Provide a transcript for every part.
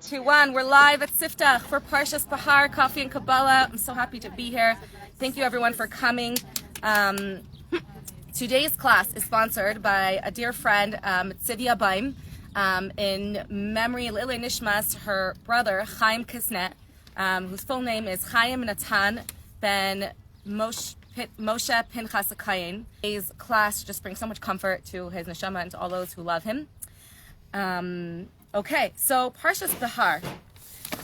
2-1. We're live at Siftach for Parshat Behar, Coffee and Kabbalah. I'm so happy to be here. Thank you everyone for coming. Today's class is sponsored by a dear friend, Tzivia Baim, in memory Lile Nishmas, her brother Chaim Kisnet, whose full name is Chaim Natan ben Moshe Pinchas Kayin. Today's class just brings so much comfort to his neshama and to all those who love him. Okay, so Parshat Behar.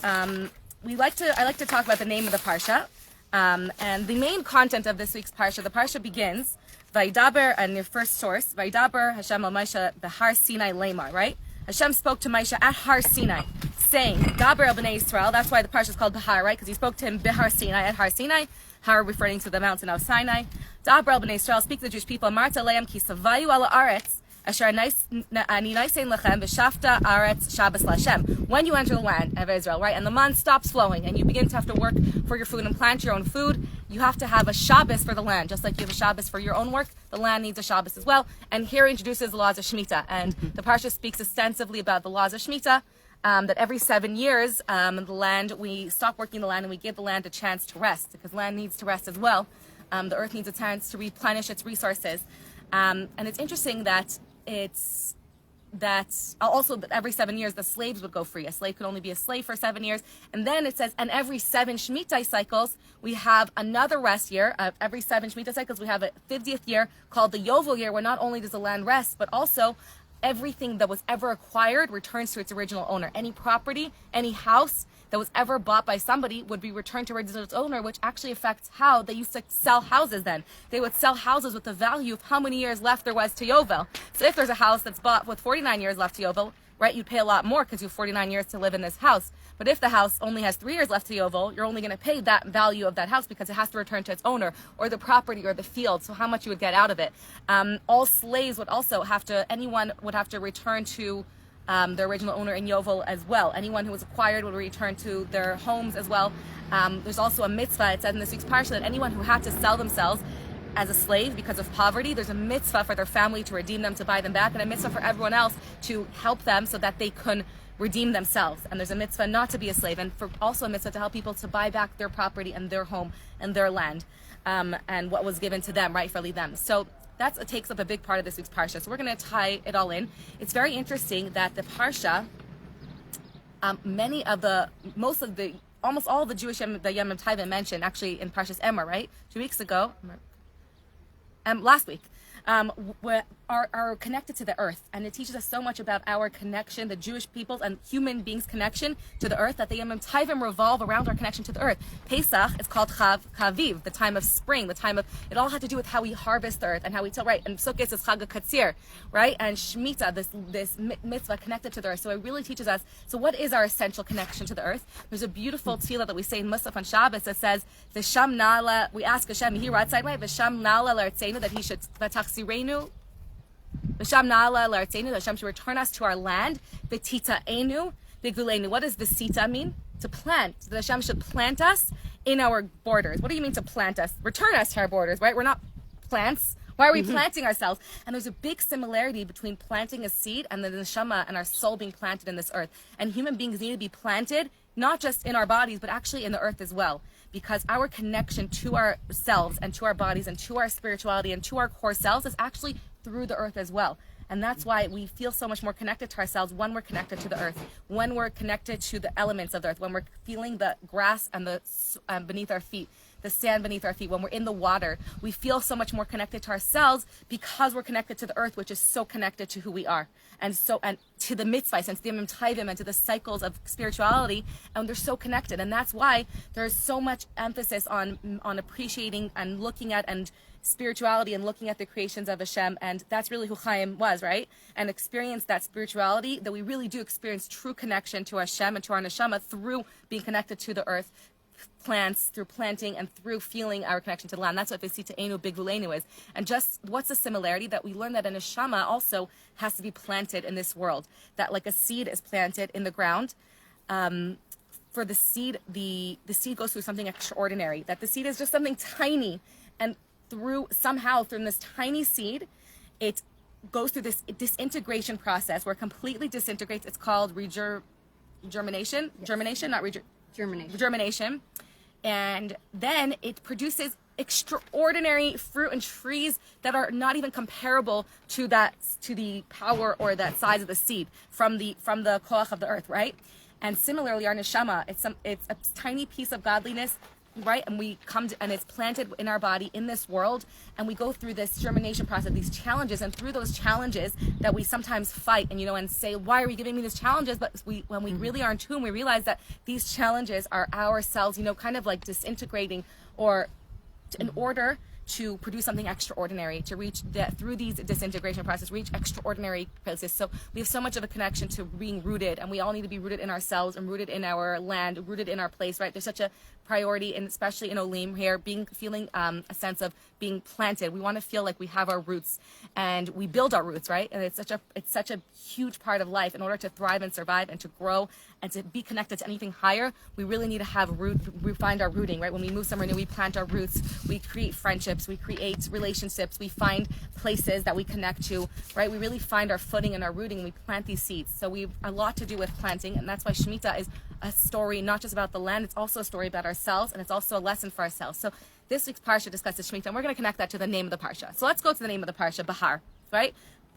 I like to talk about the name of the parsha, and the main content of this week's parsha. The parsha begins Vaydaber, and your first source Vaydaber Hashem al Moshe Behar Sinai Lemar. Right? Hashem spoke to Moshe at Har Sinai, saying Daber el Bnei Yisrael. That's why the parsha is called Behar, right? Because he spoke to him Behar Sinai at Har Sinai. Har referring to the mountain of Sinai. Daber el Bnei Yisrael, speak to the Jewish people. Marta leim ki savayu ala aretz. When you enter the land of Israel, right, and the man stops flowing, and you begin to have to work for your food and plant your own food, you have to have a Shabbos for the land, just like you have a Shabbos for your own work. The land needs a Shabbos as well. And here introduces the laws of Shemitah, and the parsha speaks extensively about the laws of Shemitah. That every 7 years, we stop working the land and we give the land a chance to rest, because land needs to rest as well. The earth needs a chance to replenish its resources. And it's interesting that also that every 7 years the slaves would go free. A slave could only be a slave for 7 years. And then it says, and every 7 Shemitah cycles, we have another rest year. Every 7 Shemitah cycles, we have a 50th year called the Yovel year, where not only does the land rest, but also everything that was ever acquired returns to its original owner. Any property, any house that was ever bought by somebody would be returned to its owner, which actually affects how they used to sell houses then. They would sell houses with the value of how many years left there was to Yovel. So if there's a house that's bought with 49 years left to Yovel, right, you'd pay a lot more because you have 49 years to live in this house. But if the house only has 3 years left to Yovel, you're only going to pay that value of that house because it has to return to its owner, or the property, or the field, so how much you would get out of it. All slaves would also anyone would have to return to their original owner in Yovel as well. Anyone who was acquired would return to their homes as well. There's also a mitzvah, it said in this week's parsha, that anyone who had to sell themselves as a slave because of poverty, there's a mitzvah for their family to redeem them, to buy them back, and a mitzvah for everyone else to help them so that they can redeem themselves. And there's a mitzvah not to be a slave, and also a mitzvah to help people to buy back their property and their home and their land, and what was given to them, rightfully them. So it takes up a big part of this week's parsha. So we're going to tie it all in. It's very interesting that the parsha, almost all of the Jewish the Yom Tovim mentioned, actually in Parshas Emor, right? 2 weeks ago, last week, are connected to the earth, and it teaches us so much about our connection, the Jewish people's and human beings' connection to the earth, that the Yom Tovim revolve around our connection to the earth. Pesach is called Chaviv, the time of spring, it all had to do with how we harvest the earth and how we tell, right? And Sukkot is Chag HaKatzir, right? And Shemitah, this mitzvah connected to the earth. So it really teaches us, so what is our essential connection to the earth? There's a beautiful tefillah that we say in Musaf on Shabbos that says, V'sham na'ala, we ask Hashem, here outside, right? V'sham na'ala l'artzeinu, that he should, V'tachsirenu, V'sham na'ala l'artzeinu, that Hashem should return us to our land. V'tita'enu, v'gulenu. What does v'sita mean? To plant. That Hashem should plant us in our borders. What do you mean to plant us? Return us to our borders, right? We're not plants. Why are we planting ourselves? And there's a big similarity between planting a seed and the neshama and our soul being planted in this earth. And human beings need to be planted, not just in our bodies, but actually in the earth as well. Because our connection to ourselves and to our bodies and to our spirituality and to our core selves is actually through the earth as well. And that's why we feel so much more connected to ourselves when we're connected to the earth, when we're connected to the elements of the earth, when we're feeling the grass and the beneath our feet, the sand beneath our feet, when we're in the water. We feel so much more connected to ourselves because we're connected to the earth, which is so connected to who we are. And to the mitzvahs and to the Yom Tovim and to the cycles of spirituality, and they're so connected. And that's why there's so much emphasis on appreciating and looking at and spirituality and looking at the creations of Hashem. And that's really who Chaim was, right? And experience that spirituality, that we really do experience true connection to Hashem and to our neshama through being connected to the earth, plants, through planting, and through feeling our connection to the land. That's what V'sita'enu bigvulenu is. And just what's the similarity? That we learn that a neshama also has to be planted in this world. That like a seed is planted in the ground. For the seed, the seed goes through something extraordinary. That the seed is just something tiny, and through this tiny seed, it goes through this disintegration process where it completely disintegrates. It's called germination, not germination. And then it produces extraordinary fruit and trees that are not even comparable to the power or that size of the seed from the koach of the earth, right? And similarly, our neshama, it's a tiny piece of godliness, right? And we and it's planted in our body in this world, and we go through this germination process, these challenges, and through those challenges that we sometimes fight and say, why are we giving me these challenges? But when we really are in tune, we realize that these challenges are ourselves, kind of like disintegrating or in order to produce something extraordinary, to reach that through these disintegration process, reach extraordinary places. So we have so much of a connection to being rooted, and we all need to be rooted in ourselves and rooted in our land, rooted in our place, right? There's such a priority, and especially in Olim here, feeling a sense of being planted. We want to feel like we have our roots, and we build our roots, right? And it's such a huge part of life. In order to thrive and survive and to grow and to be connected to anything higher, we really need to have we find our rooting, right? When we move somewhere new, we plant our roots, we create friendships, we create relationships, we find places that we connect to, right? We really find our footing and our rooting, and we plant these seeds. So we have a lot to do with planting, and that's why Shemitah is a story not just about the land, it's also a story about ourselves, and it's also a lesson for ourselves. So this week's Parsha discusses Shemitah, and we're going to connect that to the name of the Parsha. So let's go to the name of the Parsha, Behar, right?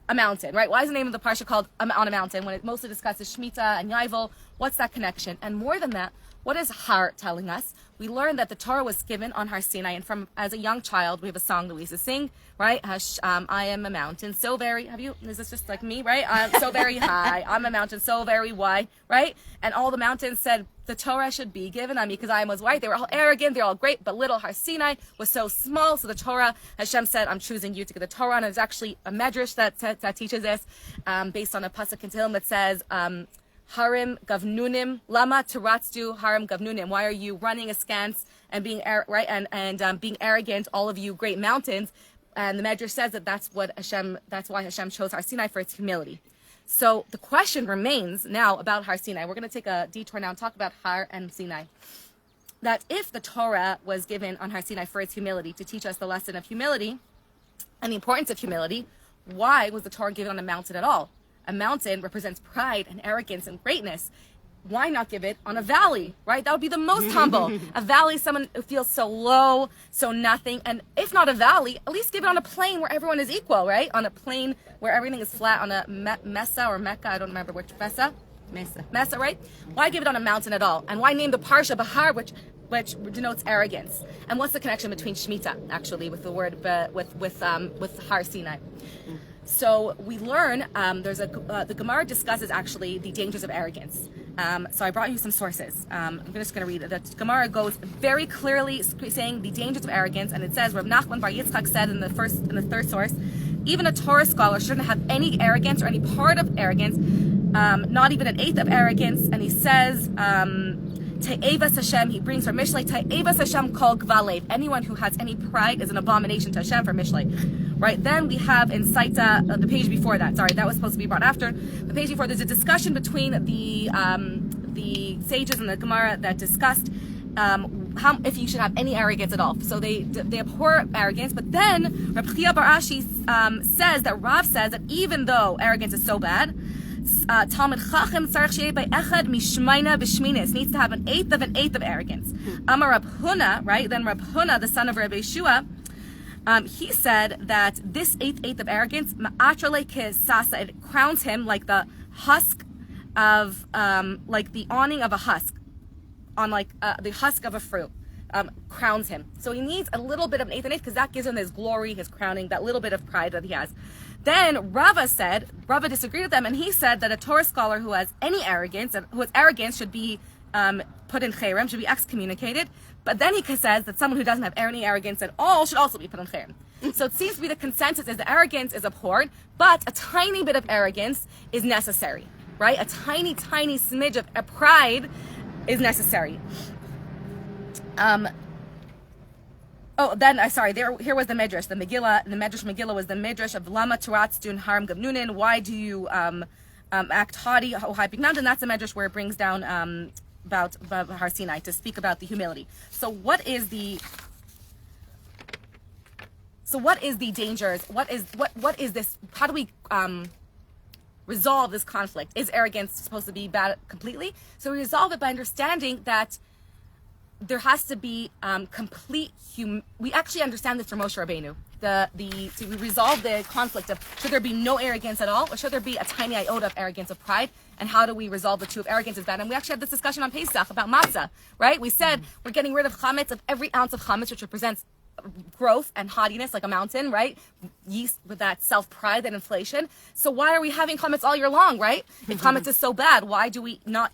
A mountain, right? Why is the name of the Parsha called on a mountain when it mostly discusses Shemitah and Yovel? What's that connection? And more than that, what is Har telling us? We learned that the Torah was given on Har Sinai, and as a young child, we have a song that we used to sing, right? I am a mountain so very, is this just like me, right? I'm so very high, I'm a mountain so very wide, right? And all the mountains said, the Torah should be given on me because I was white. They were all arrogant, they're all great, but little Har Sinai was so small, so the Torah, Hashem said, I'm choosing you to get the Torah, and there's actually a medrash that teaches this, based on a pasuk in Tehillim that says, Harim Gavnunim, Lama Tiratzdu Harim Gavnunim. Why are you running askance and being being arrogant, all of you great mountains? And the Medrash says that's why Hashem chose Har Sinai, for its humility. So the question remains now about Har Sinai. We're going to take a detour now and talk about Har and Sinai. That if the Torah was given on Har Sinai for its humility, to teach us the lesson of humility and the importance of humility, why was the Torah given on a mountain at all? A mountain represents pride and arrogance and greatness. Why not give it on a valley, right? That would be the most humble. A valley, someone who feels so low, so nothing. And if not a valley, at least give it on a plain where everyone is equal, right? On a plain where everything is flat, on a mesa or Mecca, I don't remember which, Mesa, right? Why give it on a mountain at all? And why name the Parsha Behar, which denotes arrogance? And what's the connection between Shemitah, actually, with the word, with Har Sinai? So we learn, the Gemara discusses actually the dangers of arrogance. So I brought you some sources. I'm just going to read it. The Gemara goes very clearly saying the dangers of arrogance, and it says, Rav Nachman Bar Yitzchak said in the third source, even a Torah scholar shouldn't have any arrogance or any part of arrogance, not even an eighth of arrogance. And he says, Te'evas Hashem, he brings from Mishlei, Te'evas Hashem kol gvalev. Anyone who has any pride is an abomination to Hashem, from Mishlei. Right, then we have in Saita, the page before that, sorry, that was supposed to be brought after. The page before, there's a discussion between the sages and the Gemara that discussed if you should have any arrogance at all. So they abhor arrogance, but then Reb Chia Bar Ashi says that Rav says that even though arrogance is so bad, Talmid Chacham tzarich sheyeh by echad mishmayna b'shminis, needs to have an eighth of arrogance. Amar Rab Huna, right? Then Rab Huna, the son of Rabbi Yeshua, he said that this eighth of arrogance, ma'atrale kesasa, it crowns him like the husk of, like the awning of a husk, on like the husk of a fruit, crowns him. So he needs a little bit of an eighth because that gives him his glory, his crowning, that little bit of pride that he has. Then Rava disagreed with them, and he said that a Torah scholar who has any arrogance, and who has arrogance, should be put in cherem, should be excommunicated. But then he says that someone who doesn't have any arrogance at all should also be put in cherem. So it seems to be the consensus is that arrogance is abhorred, but a tiny bit of arrogance is necessary, right? A tiny smidge of pride is necessary. Here was the Midrash. The Medrash Megillah was the Midrash of Lama Tiratzdu Harim Gavnunin. Why do you act haughty, O high big mountain? That's the Medrash where it brings down about Har Sinai to speak about the humility. So what is the dangers? What is this? How do we resolve this conflict. Is arrogance supposed to be bad completely? So we resolve it by understanding that there has to be we actually understand this from Moshe Rabbeinu. So we resolve the conflict of should there be no arrogance at all, or should there be a tiny iota of arrogance, of pride, and how do we resolve the two of arrogance is bad? And we actually had this discussion on Pesach about matzah, right? We said we're getting rid of chametz, of every ounce of chametz, which represents growth and haughtiness like a mountain, right? Yeast with that self-pride, that inflation. So why are we having chametz all year long, right? If chametz is so bad, why do we not,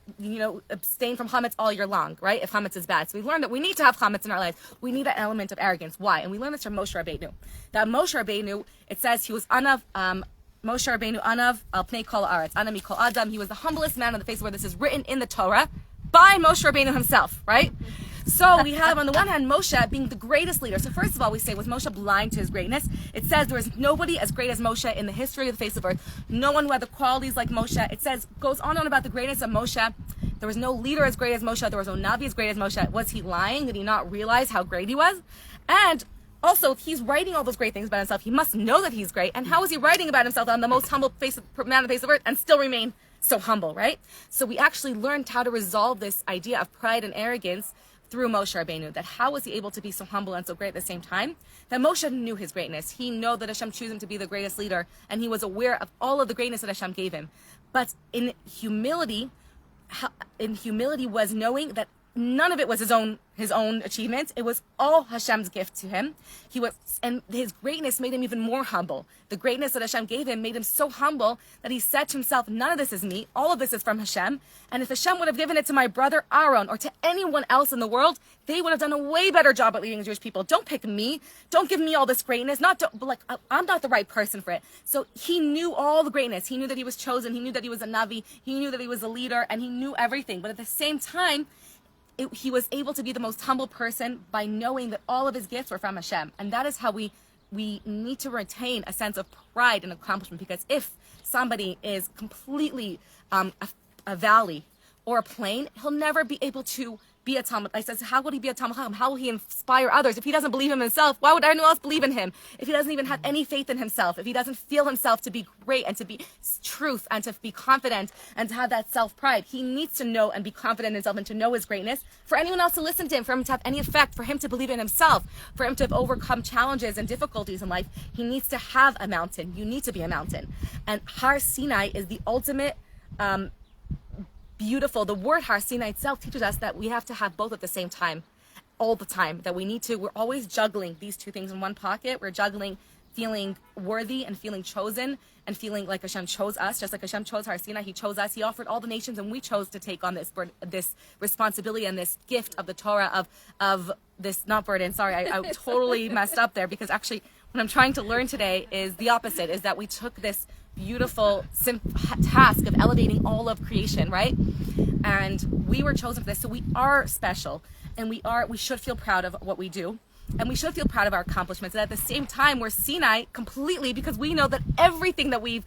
abstain from chametz all year long, right? If chametz is bad. So we learned that we need to have chametz in our lives. We need an element of arrogance. Why? And we learned this from Moshe Rabbeinu. That Moshe Rabbeinu, it says he was Moshe Rabbeinu Anav al pnei kol haaretz, Ana mikol Adam. He was the humblest man on the face of where this is written in the Torah by Moshe Rabbeinu himself, right? So we have, on the one hand, Moshe being the greatest leader. So first of all, we say, was Moshe blind to his greatness? It says there is nobody as great as Moshe in the history of the face of earth. No one who had the qualities like Moshe. It says, goes on and on about the greatness of Moshe. There was no leader as great as Moshe. There was no Navi as great as Moshe. Was he lying? Did he not realize how great he was? And also, if he's writing all those great things about himself, he must know that he's great. And how is he writing about himself on the most humble man on the face of earth and still remain so humble, right? So we actually learned how to resolve this idea of pride and arrogance through Moshe Rabbeinu, that how was he able to be so humble and so great at the same time? That Moshe knew his greatness. He knew that Hashem chose him to be the greatest leader, and he was aware of all of the greatness that Hashem gave him. But in humility was knowing that none of it was his own achievement. It was all Hashem's gift to him. And his greatness made him even more humble. The greatness that Hashem gave him made him so humble that he said to himself, none of this is me. All of this is from Hashem. And if Hashem would have given it to my brother Aaron or to anyone else in the world, they would have done a way better job at leading the Jewish people. Don't pick me. Don't give me all this greatness. I'm not the right person for it. So he knew all the greatness. He knew that he was chosen. He knew that he was a Navi. He knew that he was a leader, and he knew everything. But at the same time, he was able to be the most humble person by knowing that all of his gifts were from Hashem. And that is how we need to retain a sense of pride and accomplishment, because if somebody is completely a valley or a plain, he'll never be able to be a Talmud. I says, how would he be a Talmud Chacham? How will he inspire others? If he doesn't believe in himself, why would anyone else believe in him? If he doesn't even have any faith in himself, if he doesn't feel himself to be great and to be truth and to be confident and to have that self-pride, he needs to know and be confident in himself and to know his greatness for anyone else to listen to him, for him to have any effect, for him to believe in himself, for him to have overcome challenges and difficulties in life. He needs to have a mountain. You need to be a mountain. And Har Sinai is the ultimate beautiful. The word Har Sinai itself teaches us that we have to have both at the same time, all the time, that we're always juggling these two things in one pocket. We're juggling feeling worthy and feeling chosen and feeling like Hashem chose us, just like Hashem chose Har Sinai. He chose us. He offered all the nations, and we chose to take on this responsibility and this gift of the Torah of this, not burden. Sorry, I totally messed up there, because actually what I'm trying to learn today is the opposite, is that we took this beautiful task of elevating all of creation, right? And we were chosen for this. So we are special, and we should feel proud of what we do, and we should feel proud of our accomplishments. And at the same time, we're Sinai completely, because we know that everything that we've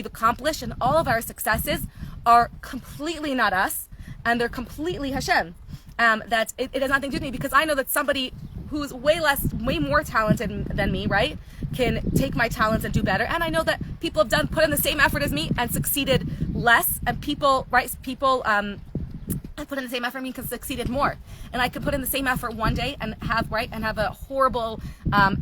accomplished and all of our successes are completely not us, and they're completely Hashem. That it has nothing to do with me, because I know that somebody who's way more talented than me, right, can take my talents and do better. And I know that people have put in the same effort as me and succeeded less, and people put in the same effort and can succeeded more. And I could put in the same effort one day and have a horrible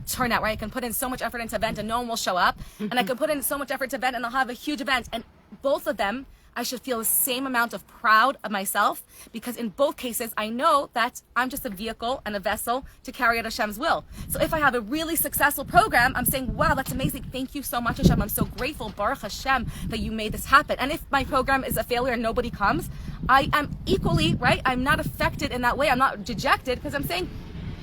turnout, right? I can put in so much effort into an event and no one will show up. And I can put in so much effort to event and I'll have a huge event. And both of them, I should feel the same amount of proud of myself, because in both cases, I know that I'm just a vehicle and a vessel to carry out Hashem's will. So if I have a really successful program, I'm saying, wow, that's amazing. Thank you so much, Hashem. I'm so grateful, Baruch Hashem, that you made this happen. And if my program is a failure and nobody comes, I am equally, right? I'm not affected in that way. I'm not dejected, because I'm saying,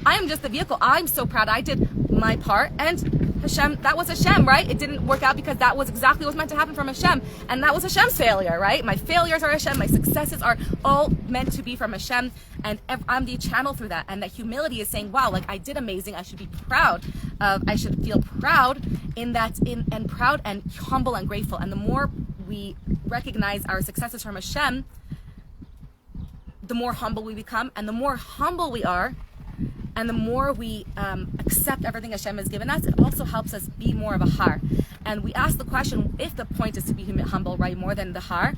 I am just the vehicle. I'm so proud I did my part, and Hashem, that was Hashem, right? It didn't work out because that was exactly what was meant to happen from Hashem. And that was Hashem's failure, right? My failures are Hashem. My successes are all meant to be from Hashem. And I'm the channel through that. And that humility is saying, wow, like I did amazing. I should be proud of, I should feel proud and proud and humble and grateful. And the more we recognize our successes from Hashem, the more humble we become. And the more humble we are, and the more we accept everything Hashem has given us, it also helps us be more of a har. And we ask the question, if the point is to be humble, right, more than the har,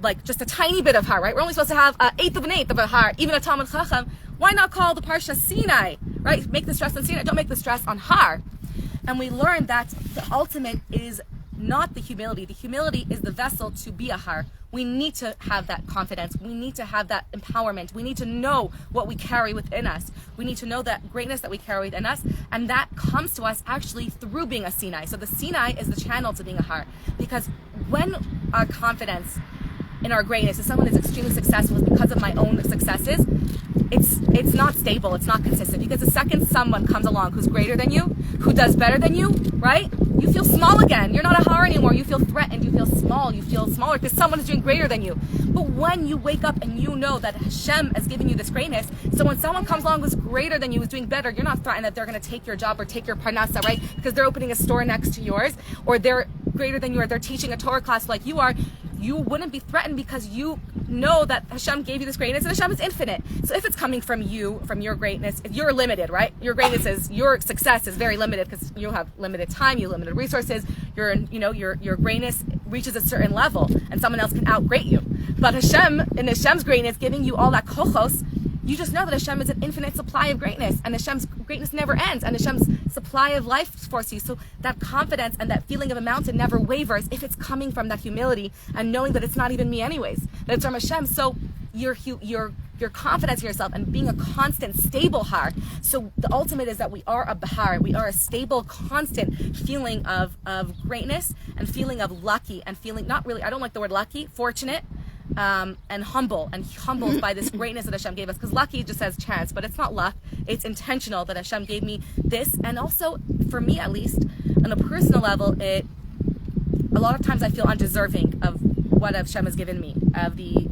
like just a tiny bit of har, right? We're only supposed to have an eighth of a har, even a Talmud Chacham. Why not call the Parsha Sinai, right? Make the stress on Sinai, don't make the stress on har. And we learned that the ultimate is not the humility. The humility is the vessel to be a har. We need to have that confidence. We need to have that empowerment. We need to know what we carry within us. We need to know that greatness that we carry within us. And that comes to us actually through being a Sinai. So the Sinai is the channel to being a har. Because when our confidence in our greatness, if someone is extremely successful because of my own successes, it's not stable, it's not consistent. Because the second someone comes along who's greater than you, who does better than you, right? You feel small again. You're not a har anymore. You feel threatened. You feel small. You feel smaller because someone is doing greater than you. But when you wake up and you know that Hashem is giving you this greatness, so when someone comes along who's greater than you, who's doing better, you're not threatened that they're going to take your job or take your parnasa, right? Because they're opening a store next to yours, or they're greater than you, or they're teaching a Torah class like you are. You wouldn't be threatened because you know that Hashem gave you this greatness, and Hashem is infinite. So if it's coming from you, from your greatness, if you're limited, right? Your greatness is, your success is very limited because you have limited time, you have limited resources. Your greatness reaches a certain level, and someone else can outgrade you. But Hashem, in Hashem's greatness, giving you all that kochos, you just know that Hashem is an infinite supply of greatness, and Hashem's greatness never ends, and Hashem's supply of life for you. So that confidence and that feeling of a mountain never wavers if it's coming from that humility and knowing that it's not even me anyways, that it's from Hashem. So your confidence in yourself and being a constant, stable har. So the ultimate is that we are a bahar. We are a stable, constant feeling of greatness and feeling of lucky and feeling, not really, I don't like the word lucky, fortunate, and humbled by this greatness that Hashem gave us. Because lucky just says chance, but it's not luck. It's intentional that Hashem gave me this. And also, for me at least, on a personal level, a lot of times I feel undeserving of what Hashem has given me. Of the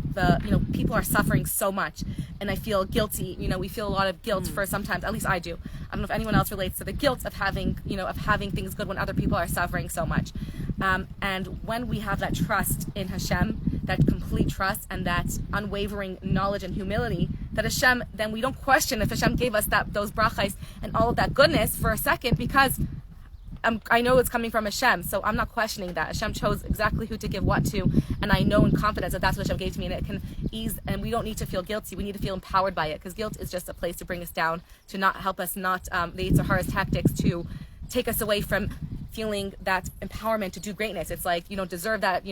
people are suffering so much, and I feel guilty. We feel a lot of guilt for sometimes. At least I do. I don't know if anyone else relates to the guilt of having things good when other people are suffering so much. And when we have that trust in Hashem, that complete trust and that unwavering knowledge and humility, that Hashem, then we don't question if Hashem gave us those brachos and all of that goodness for a second, because I know it's coming from Hashem, so I'm not questioning that. Hashem chose exactly who to give what to, and I know in confidence that that's what Hashem gave to me, and it can ease, and we don't need to feel guilty. We need to feel empowered by it, because guilt is just a place to bring us down, to not help us, not the Yetzer Hara's tactics to take us away from feeling that empowerment to do greatness. It's like, you don't deserve that,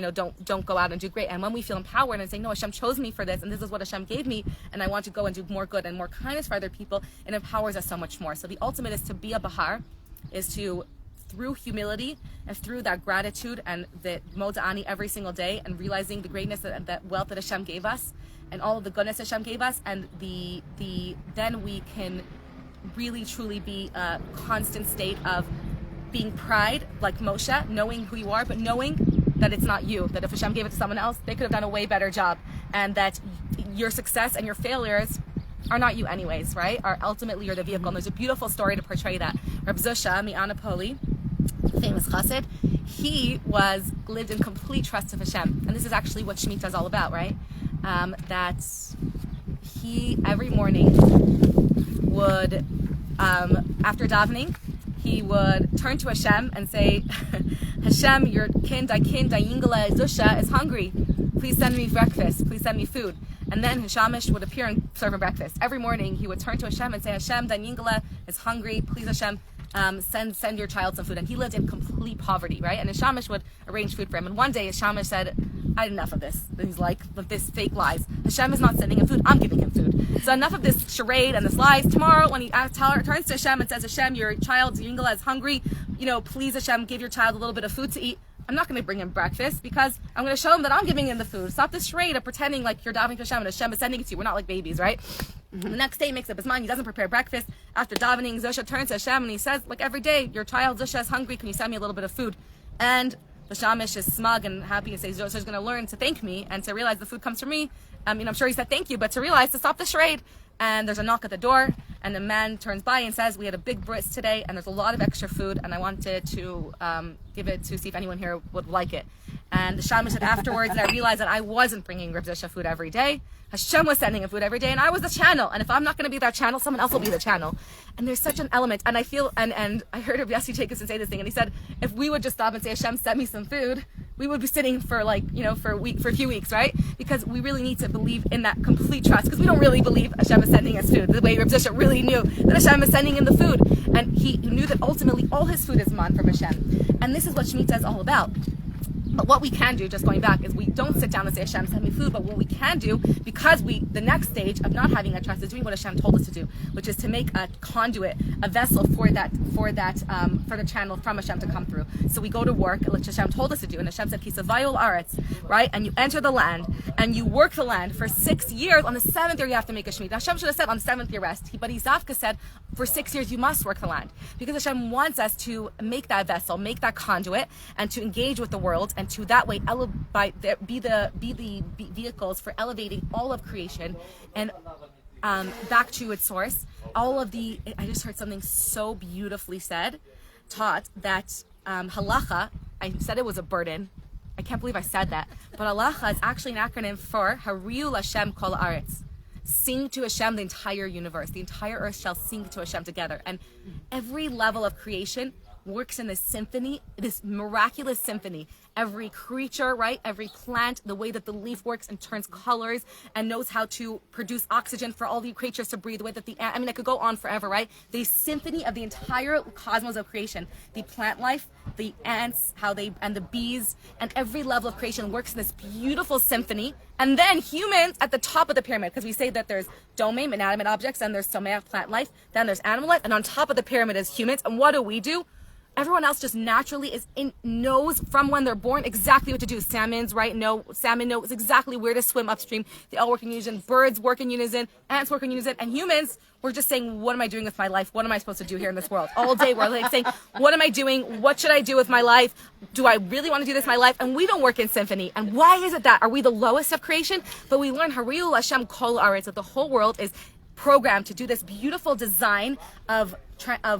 don't go out and do great. And when we feel empowered and say, no, Hashem chose me for this, and this is what Hashem gave me, and I want to go and do more good and more kindness for other people, it empowers us so much more. So the ultimate is to be a bahar, is to, through humility and through that gratitude and the moda'ani every single day, and realizing the greatness and that wealth that Hashem gave us and all of the goodness Hashem gave us, and then we can really truly be a constant state of being pride, like Moshe, knowing who you are, but knowing that it's not you, that if Hashem gave it to someone else, they could have done a way better job, and that your success and your failures are not you anyways, right? Ultimately you're the vehicle. And there's a beautiful story to portray that. Reb Zusha Mi'anapoli, famous chassid, he lived in complete trust of Hashem. And this is actually what Shemitah is all about, right? That he every morning would, after davening, he would turn to Hashem and say, Hashem, your Yingala Zusha is hungry. Please send me breakfast. Please send me food. And then Hashamish would appear and serve him breakfast. Every morning he would turn to Hashem and say, Hashem, Yingala is hungry. Please, Hashem, send your child some food. And he lived in complete poverty, right? And Hashamish would arrange food for him. And one day Hashamish said, I had enough of this. He's like, with this fake lies. Hashem is not sending him food. I'm giving him food. So enough of this charade and this lies. Tomorrow, when he turns to Hashem and says, Hashem, your child Yingala is hungry. Please, Hashem, give your child a little bit of food to eat. I'm not going to bring him breakfast because I'm going to show him that I'm giving him the food. Stop this charade of pretending like you're davening to Hashem and Hashem is sending it to you. We're not like babies, right? Mm-hmm. The next day he makes up his mind. He doesn't prepare breakfast. After davening, Zusha turns to Hashem and he says, like every day, your child Zusha is hungry. Can you send me a little bit of food? And the Shamish is smug and happy and says, Zusha's going to learn to thank me and to realize the food comes from me. I'm sure he said thank you, but to realize to stop the charade. And there's a knock at the door, and a man turns by and says, we had a big bris today, and there's a lot of extra food, and I wanted to give it to see if anyone here would like it. And the shaman said afterwards that I realized that I wasn't bringing Reb Zisha food every day. Hashem was sending him food every day, and I was the channel. And if I'm not going to be that channel, someone else will be the channel. And there's such an element. And I feel, and I heard Rabbi Yossi Jacobson say this thing, and he said, if we would just stop and say, Hashem, send me some food, we would be sitting for for a few weeks, right? Because we really need to believe in that complete trust, because we don't really believe Hashem is sending us food the way Reb Zisha really knew that Hashem is sending him the food. And he knew that ultimately all his food is man from Hashem. And this is what Shemitah is all about. But what we can do, just going back, is we don't sit down and say, Hashem, send me food. But what we can do, because the next stage of not having a trust is doing what Hashem told us to do, which is to make a conduit, a vessel for the channel from Hashem to come through. So we go to work, which Hashem told us to do. And Hashem said, Kisavayol Aretz, right? And you enter the land, and you work the land for 6 years. On the 7th year, you have to make a Shemitah. Hashem should have said on the 7th year rest. But Yizavka said, for 6 years, you must work the land. Because Hashem wants us to make that vessel, make that conduit, and to engage with the world, and to that way be the vehicles for elevating all of creation and back to its source. I just heard something so beautifully taught that halacha, I said it was a burden. I can't believe I said that. But halacha is actually an acronym for Hariu Lashem Kol Aretz. Sing to Hashem the entire universe. The entire earth shall sing to Hashem together. And every level of creation works in this symphony, this miraculous symphony. Every creature, right? Every plant, the way that the leaf works and turns colors and knows how to produce oxygen for all the creatures to breathe, the way that I could go on forever, right? The symphony of the entire cosmos of creation, the plant life, the ants, and the bees, and every level of creation works in this beautiful symphony. And then humans at the top of the pyramid, because we say that there's domem, inanimate objects, and there's someach, plant life, then there's animal life, and on top of the pyramid is humans. And what do? Everyone else just naturally knows from when they're born exactly what to do. Salmon knows exactly where to swim upstream. They all work in unison. Birds work in unison. Ants work in unison. And humans, we're just saying, what am I doing with my life? What am I supposed to do here in this world? All day we're like saying, what am I doing? What should I do with my life? Do I really want to do this in my life? And we don't work in symphony. And why is it that? Are we the lowest of creation? But we learn Hariu Hashem Kol Aretz, that the whole world is programmed to do this beautiful design of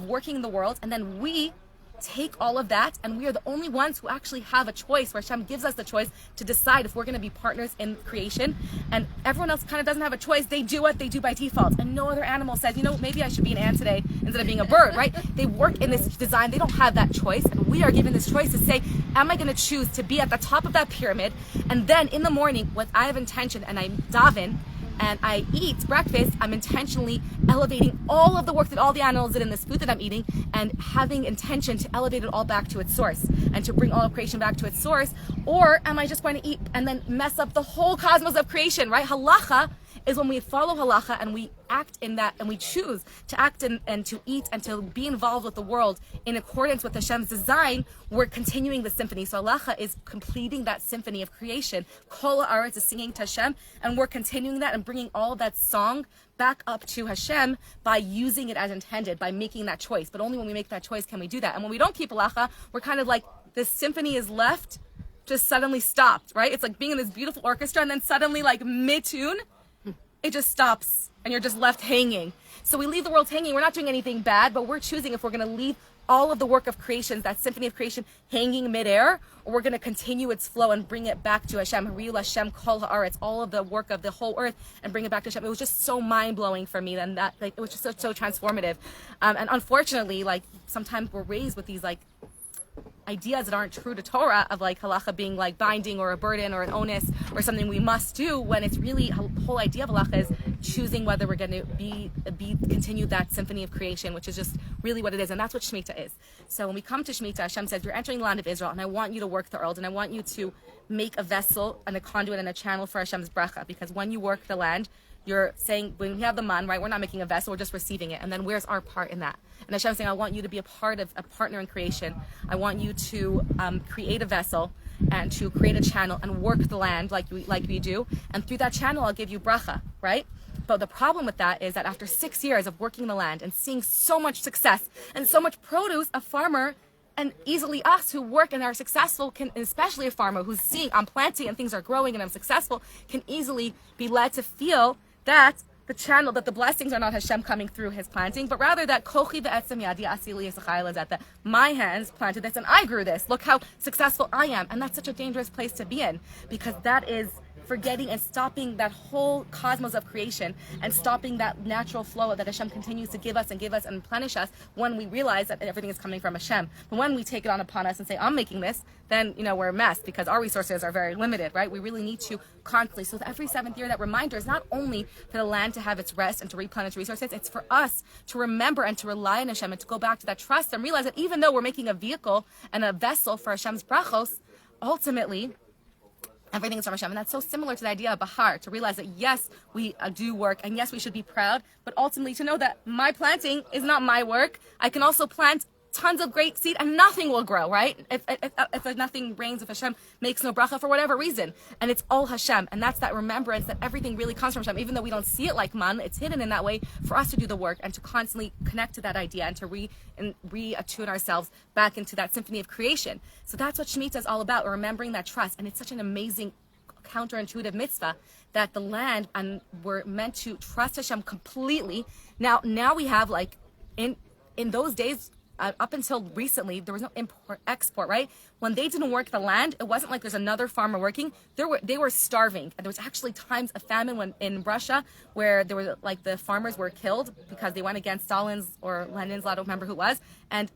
working the world. And then we take all of that, and we are the only ones who actually have a choice, where Hashem gives us the choice to decide if we're going to be partners in creation. And everyone else kind of doesn't have a choice. They do what they do by default, and no other animal says, maybe I should be an ant today instead of being a bird, right? They work in this design. They don't have that choice, and we are given this choice to say, am I going to choose to be at the top of that pyramid, and then in the morning, when I have intention and I daven and I eat breakfast, I'm intentionally elevating all of the work that all the animals did in this food that I'm eating, and having intention to elevate it all back to its source and to bring all of creation back to its source? Or am I just going to eat and then mess up the whole cosmos of creation, right? Halacha is when we follow halacha and we act in that, and we choose to act and to eat and to be involved with the world in accordance with Hashem's design. We're continuing the symphony. So halacha is completing that symphony of creation. Kol Haaretz is singing to Hashem, and we're continuing that and bringing all of that song back up to Hashem by using it as intended, by making that choice. But only when we make that choice can we do that. And when we don't keep halacha, we're kind of like, this symphony is left, just suddenly stopped, right? It's like being in this beautiful orchestra, and then suddenly, like mid-tune, it just stops, and you're just left hanging. So we leave the world hanging. We're not doing anything bad, but we're choosing if we're going to leave all of the work of creation, that symphony of creation, hanging midair, or we're going to continue its flow and bring it back to Hashem. Hariu Hashem Kol Haaretz, all of the work of the whole earth, and bring it back to Hashem. It was just so mind-blowing for me, and that it was just so transformative. And unfortunately, sometimes we're raised with these ideas that aren't true to Torah, of halacha being binding or a burden or an onus or something we must do, when it's really, the whole idea of halacha is choosing whether we're going to continue that symphony of creation, which is just really what it is. And that's what Shemitah is. So when we come to Shemitah, Hashem says, you're entering the land of Israel, and I want you to work the earth, and I want you to make a vessel and a conduit and a channel for Hashem's bracha, because when you work the land, you're saying, when we have the man, right, we're not making a vessel, we're just receiving it. And then where's our part in that? And Hashem's saying, I want you to be a partner in creation. I want you to create a vessel and to create a channel and work the land like we do. And through that channel, I'll give you bracha, right? But the problem with that is that after 6 years of working the land and seeing so much success and so much produce, a farmer, and easily us who work and are successful, can, especially a farmer who's seeing I'm planting and things are growing and I'm successful, can easily be led to feel that the channel, that the blessings are not Hashem coming through his planting, but rather that kochi ve'etzem yadi asili yisachayel, that my hands planted this and I grew this. Look how successful I am. And that's such a dangerous place to be in, because that is forgetting and stopping that whole cosmos of creation and stopping that natural flow that Hashem continues to give us and replenish us when we realize that everything is coming from Hashem. But when we take it on upon us and say, I'm making this, then, we're a mess, because our resources are very limited, right? We really need to constantly. So every seventh year, that reminder is not only for the land to have its rest and to replenish resources, it's for us to remember and to rely on Hashem and to go back to that trust and realize that even though we're making a vehicle and a vessel for Hashem's brachos, ultimately, everything is from Hashem. And that's so similar to the idea of Behar, to realize that yes, we do work, and yes, we should be proud, but ultimately to know that my planting is not my work. I can also plant tons of great seed and nothing will grow, right? If nothing rains, if Hashem makes no bracha for whatever reason, and it's all Hashem. And that's that remembrance that everything really comes from Hashem, even though we don't see it like man, it's hidden in that way for us to do the work and to constantly connect to that idea and to reattune ourselves back into that symphony of creation. So that's what Shemitah is all about, remembering that trust. And it's such an amazing counterintuitive mitzvah that the land, and we're meant to trust Hashem completely. Now we have, like, in those days, up until recently, there was no import export, right? When they didn't work the land, it wasn't like there's another farmer working. They were starving, and there was actually times of famine in Russia where there were, like, the farmers were killed because they went against Stalin's or Lenin's, I don't remember who it was, and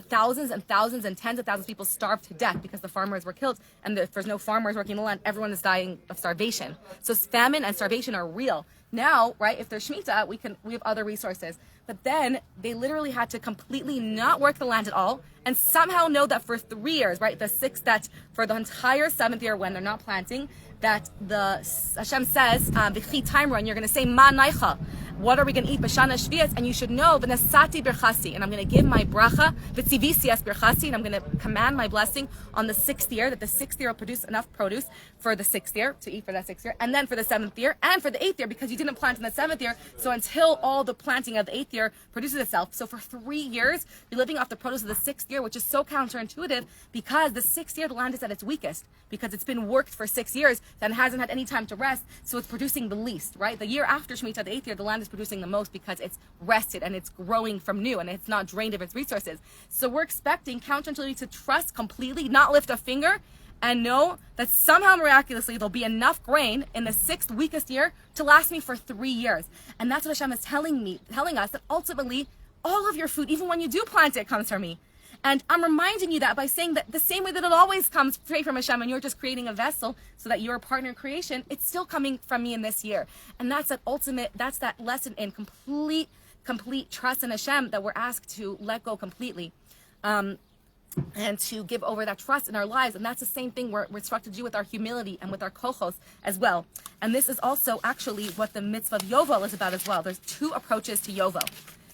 thousands and thousands and tens of thousands of people starved to death because the farmers were killed, and if there's no farmers working the land, everyone is dying of starvation. So famine and starvation are real. Now, right, if there's Shemitah, we have other resources. But then they literally had to completely not work the land at all, and somehow know that for 3 years, right, that for the entire 7th year when they're not planting, that Hashem says, "V'chi time run," you're going to say, "Ma naicha." What are we going to eat? B'shana shvias, and you should know, "V'nasati birchasi," and I'm going to give my bracha, "V'tzivisias birchasi," and I'm going to command my blessing on the 6th year, that the 6th year will produce enough produce for the 6th year, to eat for that 6th year, and then for the 7th year, and for the 8th year, because you didn't plant in the 7th year, so until all the planting of the 8th year produces itself. So for 3 years, you're living off the produce of the 6th year, which is so counterintuitive, because the 6th year, the land is at its weakest, because it's been worked for 6 years, then hasn't had any time to rest, so it's producing the least, right? The year after Shemitah, the 8th year, the land is producing the most because it's rested and it's growing from new and it's not drained of its resources. So we're expecting counterintuitively to trust completely, not lift a finger, and know that somehow miraculously there'll be enough grain in the 6th weakest year to last me for 3 years. And that's what Hashem is telling us, that ultimately all of your food, even when you do plant it, comes from me. And I'm reminding you that by saying that the same way that it always comes straight from Hashem, and you're just creating a vessel so that you're a partner in creation, it's still coming from me in this year. And that's that lesson in complete trust in Hashem that we're asked to let go completely. And to give over that trust in our lives. And that's the same thing we're instructed to do with our humility and with our kochos as well. And this is also actually what the mitzvah of Yovel is about as well. There's 2 approaches to Yovel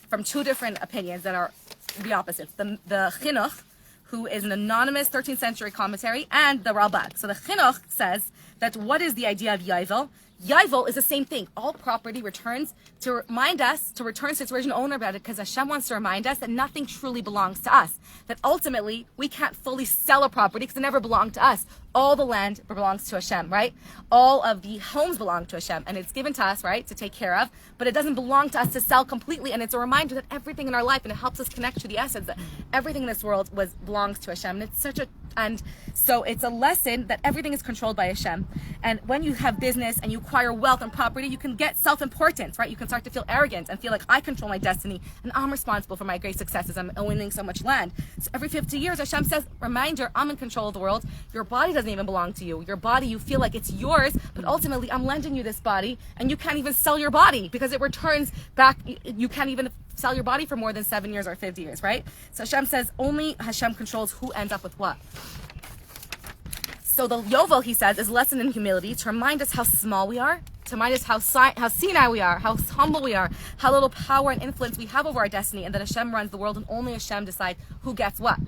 from 2 different opinions that are the opposites. The Chinuch, who is an anonymous 13th century commentary, and the Ralbag. So the Chinuch says that what is the idea of Yovel? Yovel is the same thing. All property returns to remind us, to return to its original owner about it, because Hashem wants to remind us that nothing truly belongs to us. That ultimately, we can't fully sell a property because it never belonged to us. All the land belongs to Hashem, right? All of the homes belong to Hashem, and it's given to us, right, to take care of, but it doesn't belong to us to sell completely, and it's a reminder that everything in our life, and it helps us connect to the essence, that everything in this world belongs to Hashem. And so it's a lesson that everything is controlled by Hashem. And when you have business and you acquire wealth and property, you can get self-importance, right? You can start to feel arrogant and feel like I control my destiny and I'm responsible for my great successes. I'm owning so much land. So every 50 years, Hashem says, reminder, I'm in control of the world. Your body doesn't even belong to you. Your body, you feel like it's yours, but ultimately I'm lending you this body, and you can't even sell your body because it returns back. You can't even sell your body for more than 7 years or 50 years, right? So Hashem says only Hashem controls who ends up with what. So the Yovel, he says, is a lesson in humility to remind us how small we are, to remind us how senile we are, how humble we are, how little power and influence we have over our destiny, and that Hashem runs the world and only Hashem decides who gets what.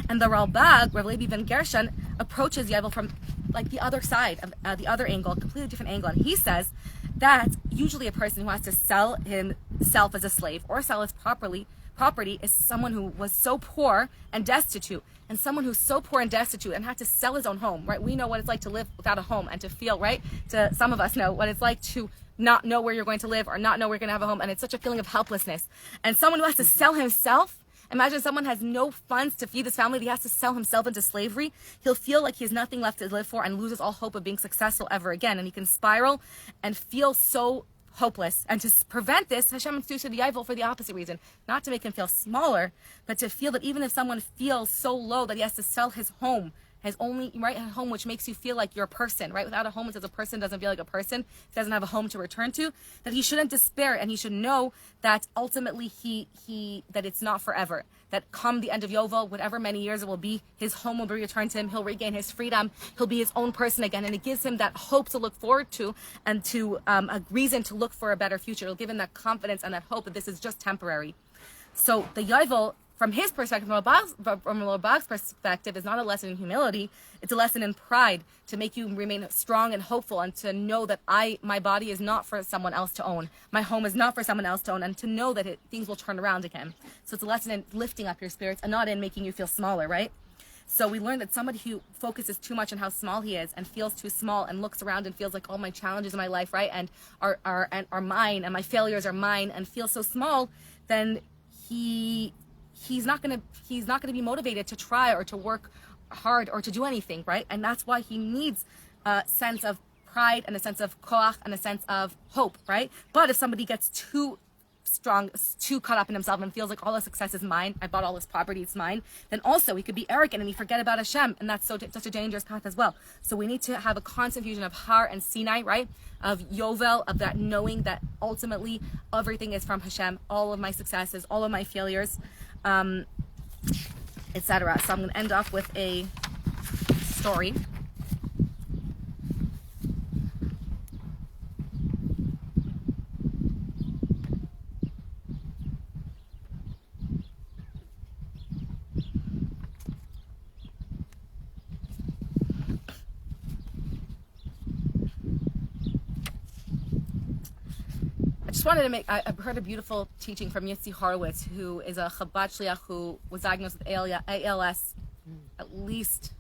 And the Ralbag, Rav Levi ben Gershon, approaches Yovel from like the other side, of the other angle, a completely different angle. And he says that usually a person who has to sell himself as a slave or sell his property is someone who was so poor and destitute. And someone who's so poor and destitute and had to sell his own home, right? We know what it's like to live without a home and to feel, right? Some of us know what it's like to not know where you're going to live or not know where you're going to have a home. And it's such a feeling of helplessness. And someone who has to sell himself, imagine someone has no funds to feed his family. He has to sell himself into slavery. He'll feel like he has nothing left to live for and loses all hope of being successful ever again. And he can spiral and feel so hopeless. And to prevent this, Hashem introduced the Yovel for the opposite reason. Not to make him feel smaller, but to feel that even if someone feels so low that he has to sell his home, his only right home, which makes you feel like you're a person, right? Without a home, it says a person doesn't feel like a person. He doesn't have a home to return to. That he shouldn't despair, and he should know that ultimately that it's not forever. That come the end of Yovel, whatever many years it will be, his home will be returned to him. He'll regain his freedom. He'll be his own person again, and it gives him that hope to look forward to and to a reason to look for a better future. It'll give him that confidence and that hope that this is just temporary. So the Yovel, from his perspective, from Rabak's perspective, is not a lesson in humility. It's a lesson in pride to make you remain strong and hopeful, and to know that my body is not for someone else to own. My home is not for someone else to own, and to know that things will turn around again. So it's a lesson in lifting up your spirits and not in making you feel smaller, right? So we learned that somebody who focuses too much on how small he is and feels too small and looks around and feels like all my challenges in my life, right, and are mine, and my failures are mine, and feels so small, then he's not going to be motivated to try or to work hard or to do anything, right? And that's why he needs a sense of pride and a sense of koach and a sense of hope, right? But if somebody gets too strong, too caught up in himself and feels like all the success is mine, I bought all this property, it's mine, then also he could be arrogant and he forget about Hashem, and that's such a dangerous path as well. So we need to have a constant fusion of Har and Sinai, right? Of Yovel, of that knowing that ultimately everything is from Hashem, all of my successes, all of my failures, etc. So I'm going to end off with a story. I heard a beautiful teaching from Yitzi Horowitz, who is a Chabad Shliach who was diagnosed with ALS at least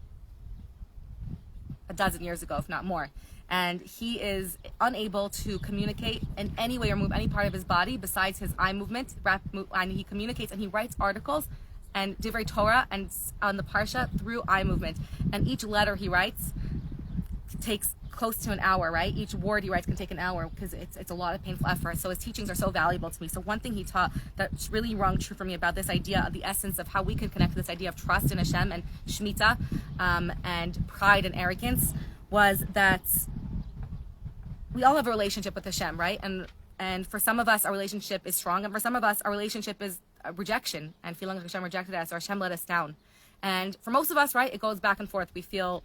a dozen years ago, if not more. And he is unable to communicate in any way or move any part of his body besides his eye movement. And he communicates and he writes articles and Divrei Torah and on the Parsha through eye movement. And each letter he writes takes close to an hour, right? Each word he writes can take an hour because it's a lot of painful effort. So his teachings are so valuable to me. So one thing he taught that's really rung true for me about this idea of the essence of how we can connect to this idea of trust in Hashem and Shemitah and pride and arrogance was that we all have a relationship with Hashem, right? And for some of us, our relationship is strong, and for some of us, our relationship is rejection and feeling like Hashem rejected us or Hashem let us down. And for most of us, right, it goes back and forth. We feel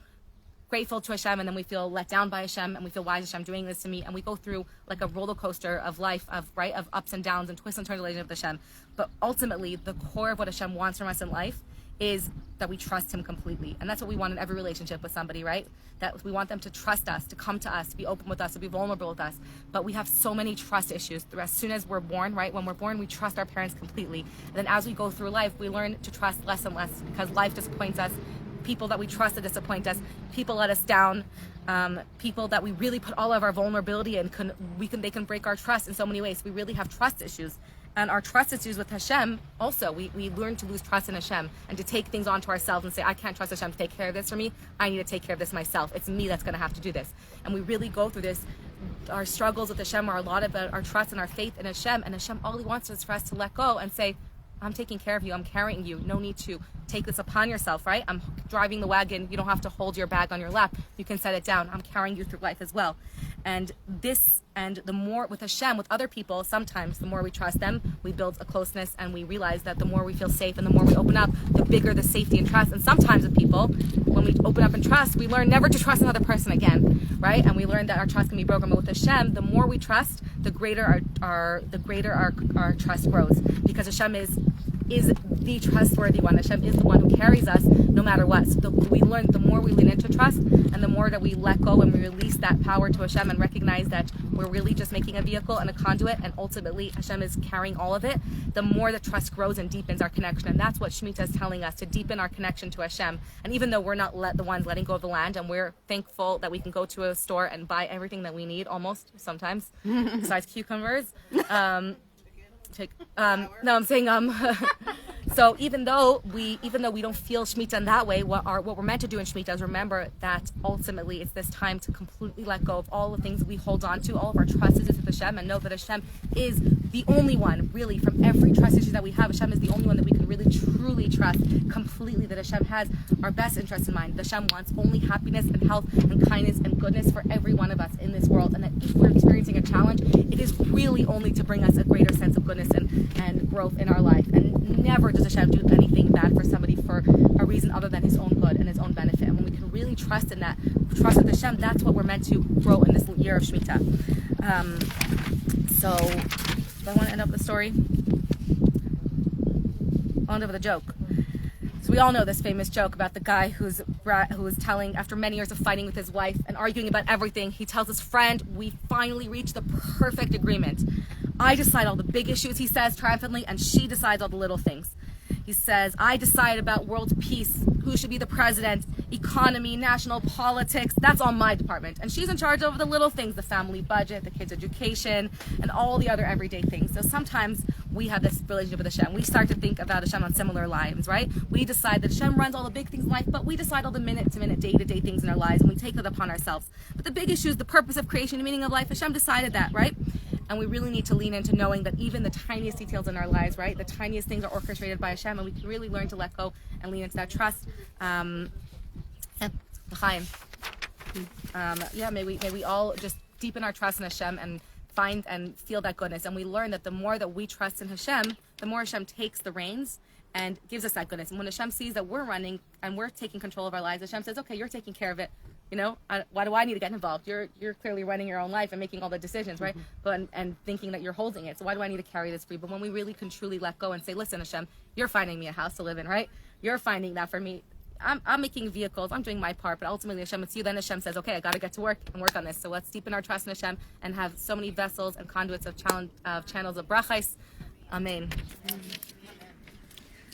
grateful to Hashem, and then we feel let down by Hashem, and we feel, why is Hashem doing this to me? And we go through like a roller coaster of life, of ups and downs and twists and turns related with Hashem. But ultimately, the core of what Hashem wants from us in life is that we trust Him completely. And that's what we want in every relationship with somebody, right? That we want them to trust us, to come to us, to be open with us, to be vulnerable with us. But we have so many trust issues. As soon as we're born, right? When we're born, we trust our parents completely. And then as we go through life, we learn to trust less and less because life disappoints us. People that we trust that disappoint us, people let us down, people that we really put all of our vulnerability in, they can break our trust in so many ways. We really have trust issues. And our trust issues with Hashem, also, we learn to lose trust in Hashem and to take things onto ourselves and say, I can't trust Hashem to take care of this for me. I need to take care of this myself. It's me that's going to have to do this. And we really go through this. Our struggles with Hashem are a lot about our trust and our faith in Hashem. And Hashem, all He wants is for us to let go and say, I'm taking care of you. I'm carrying you. No need to take this upon yourself, right? I'm driving the wagon. You don't have to hold your bag on your lap. You can set it down. I'm carrying you through life as well. And the more with Hashem, with other people, sometimes the more we trust them, we build a closeness, and we realize that the more we feel safe and the more we open up, the bigger the safety and trust. And sometimes with people, when we open up and trust, we learn never to trust another person again, right? And we learn that our trust can be broken. But with Hashem, the more we trust, the greater our trust grows, because Hashem is the trustworthy one. Hashem is the one who carries us no matter what. So we learn, the more we lean into trust and the more that we let go and we release that power to Hashem and recognize that we're really just making a vehicle and a conduit, and ultimately Hashem is carrying all of it, the more the trust grows and deepens our connection. And that's what Shemitah is telling us, to deepen our connection to Hashem. And even though we're not the ones letting go of the land, and we're thankful that we can go to a store and buy everything that we need, almost, sometimes, besides cucumbers. No, I'm saying so even though we don't feel Shemitah in that way, what we're meant to do in Shemitah is remember that ultimately it's this time to completely let go of all the things that we hold on to, all of our trust issues with Hashem, and know that Hashem is the only one, really, from every trust issue that we have. Hashem is the only one that we can really truly trust completely, that Hashem has our best interest in mind. That Hashem wants only happiness and health and kindness and goodness for every one of us in this world, and that if we're experiencing a challenge, it is really only to bring us a greater sense of goodness and growth in our life. And never does Hashem do anything bad for somebody for a reason other than his own good and his own benefit. And when we can really trust in that, trust with Hashem, that's what we're meant to grow in this year of Shemitah. So, do I want to end up with a story? I'll end up with a joke. So we all know this famous joke about the guy who's telling, after many years of fighting with his wife and arguing about everything, he tells his friend, we finally reached the perfect agreement. I decide all the big issues, he says triumphantly, and she decides all the little things. He says, I decide about world peace, who should be the president, economy, national politics, that's all my department. And she's in charge of the little things, the family budget, the kids' education, and all the other everyday things. So sometimes we have this relationship with Hashem. We start to think about Hashem on similar lines, right? We decide that Hashem runs all the big things in life, but we decide all the minute-to-minute, day-to-day things in our lives, and we take that upon ourselves. But the big issues, the purpose of creation, the meaning of life, Hashem decided that, right? And we really need to lean into knowing that even the tiniest details in our lives, right? The tiniest things are orchestrated by Hashem, and we can really learn to let go and lean into that trust. And L'chaim. May we all just deepen our trust in Hashem and find and feel that goodness. And we learn that the more that we trust in Hashem, the more Hashem takes the reins and gives us that goodness. And when Hashem sees that we're running and we're taking control of our lives, Hashem says, okay, you're taking care of it. You know, why do I need to get involved? You're clearly running your own life and making all the decisions, right? But and thinking that you're holding it. So why do I need to carry this for you? But when we really can truly let go and say, listen, Hashem, you're finding me a house to live in, right? You're finding that for me. I'm making vehicles. I'm doing my part. But ultimately, Hashem, it's you. Then Hashem says, okay, I got to get to work and work on this. So let's deepen our trust in Hashem and have so many vessels and conduits of channels of brachais. Amen.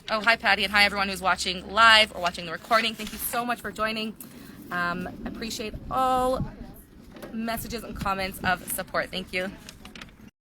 Oh, hi, Patty, and hi, everyone who's watching live or watching the recording. Thank you so much for joining. Appreciate all messages and comments of support. Thank you.